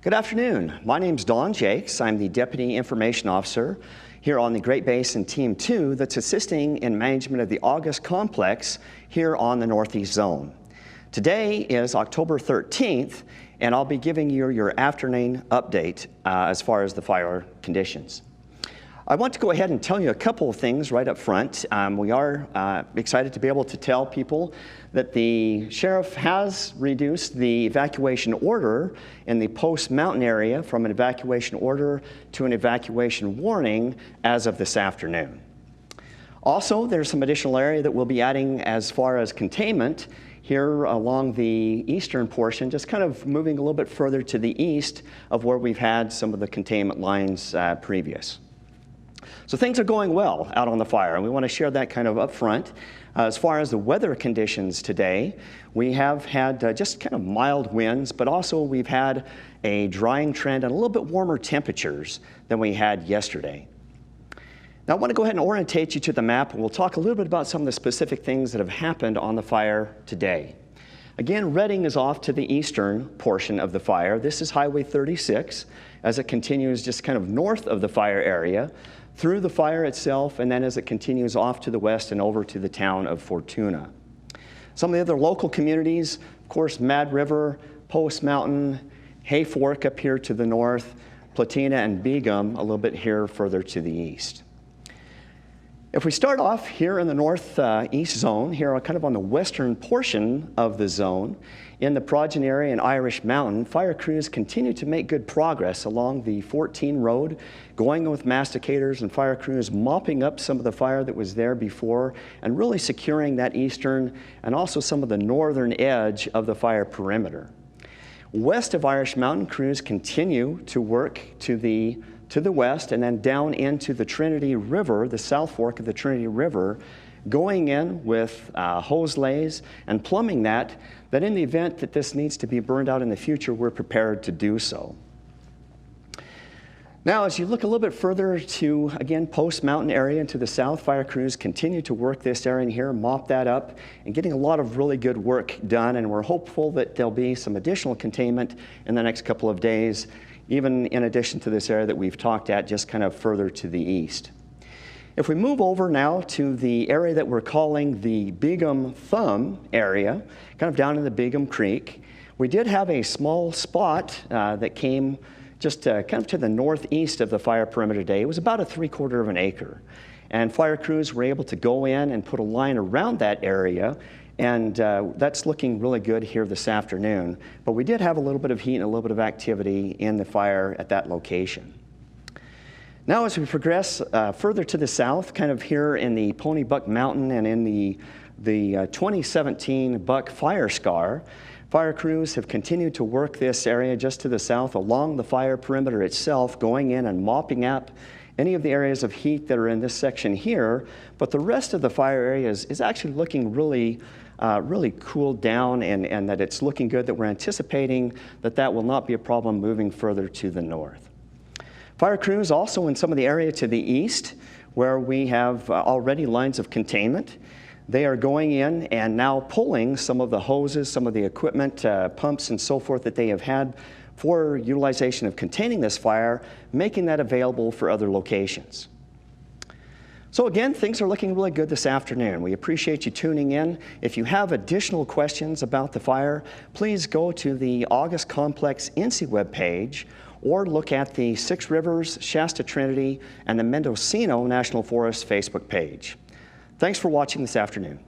Good afternoon. My name's Don Jakes. I'm the Deputy Information Officer here on the Great Basin Team 2 that's assisting in management of the August Complex here on the Northeast Zone. Today is October 13th, and I'll be giving you your afternoon update as far as the fire conditions. I want to go ahead and tell you a couple of things right up front. We are excited to be able to tell people that the sheriff has reduced the evacuation order in the Post Mountain area from an evacuation order to an evacuation warning as of this afternoon. Also, there's some additional area that we'll be adding as far as containment here along the eastern portion, just kind of moving a little bit further to the east of where we've had some of the containment lines previous. So things are going well out on the fire, and we want to share that kind of up front. As far as the weather conditions today, we have had just kind of mild winds, but also we've had a drying trend and a little bit warmer temperatures than we had yesterday. Now I want to go ahead and orientate you to the map, and we'll talk a little bit about some of the specific things that have happened on the fire today. Again, Redding is off to the eastern portion of the fire. This is Highway 36 as it continues just kind of north of the fire area, through the fire itself, and then as it continues off to the west and over to the town of Fortuna. Some of the other local communities, of course, Mad River, Post Mountain, Hay Fork up here to the north, Platina and Begum a little bit here further to the east. If we start off here in the northeast zone, here kind of on the western portion of the zone, in the Progeny area and Irish Mountain, fire crews continue to make good progress along the 14 road, going with masticators and fire crews mopping up some of the fire that was there before and really securing that eastern and also some of the northern edge of the fire perimeter. West of Irish Mountain, crews continue to work to the west and then down into the Trinity River, the South Fork of the Trinity River, going in with hose lays and plumbing that in the event that this needs to be burned out in the future, we're prepared to do so. Now, as you look a little bit further to, again, Post Mountain area and to the south, fire crews continue to work this area in here, mop that up, and getting a lot of really good work done, and we're hopeful that there'll be some additional containment in the next couple of days, even in addition to this area that we've talked at just kind of further to the east. If we move over now to the area that we're calling the Begum Thumb area, kind of down in the Begum Creek, we did have a small spot that came just kind of to the northeast of the fire perimeter today. It was about a 3/4 of an acre. And fire crews were able to go in and put a line around that area, and that's looking really good here this afternoon. But we did have a little bit of heat and a little bit of activity in the fire at that location. Now as we progress further to the south, kind of here in the Pony Buck Mountain and in the 2017 Buck Fire Scar, fire crews have continued to work this area just to the south along the fire perimeter itself, going in and mopping up any of the areas of heat that are in this section here, but the rest of the fire area is actually looking really cooled down, and that it's looking good, that we're anticipating that will not be a problem moving further to the north. Fire crews also in some of the area to the east, where we have already lines of containment. They are going in and now pulling some of the hoses, some of the equipment, pumps and so forth that they have had for utilization of containing this fire, making that available for other locations. So again, things are looking really good this afternoon. We appreciate you tuning in. If you have additional questions about the fire, please go to the August Complex INSEE webpage or look at the Six Rivers, Shasta Trinity, and the Mendocino National Forest Facebook page. Thanks for watching this afternoon.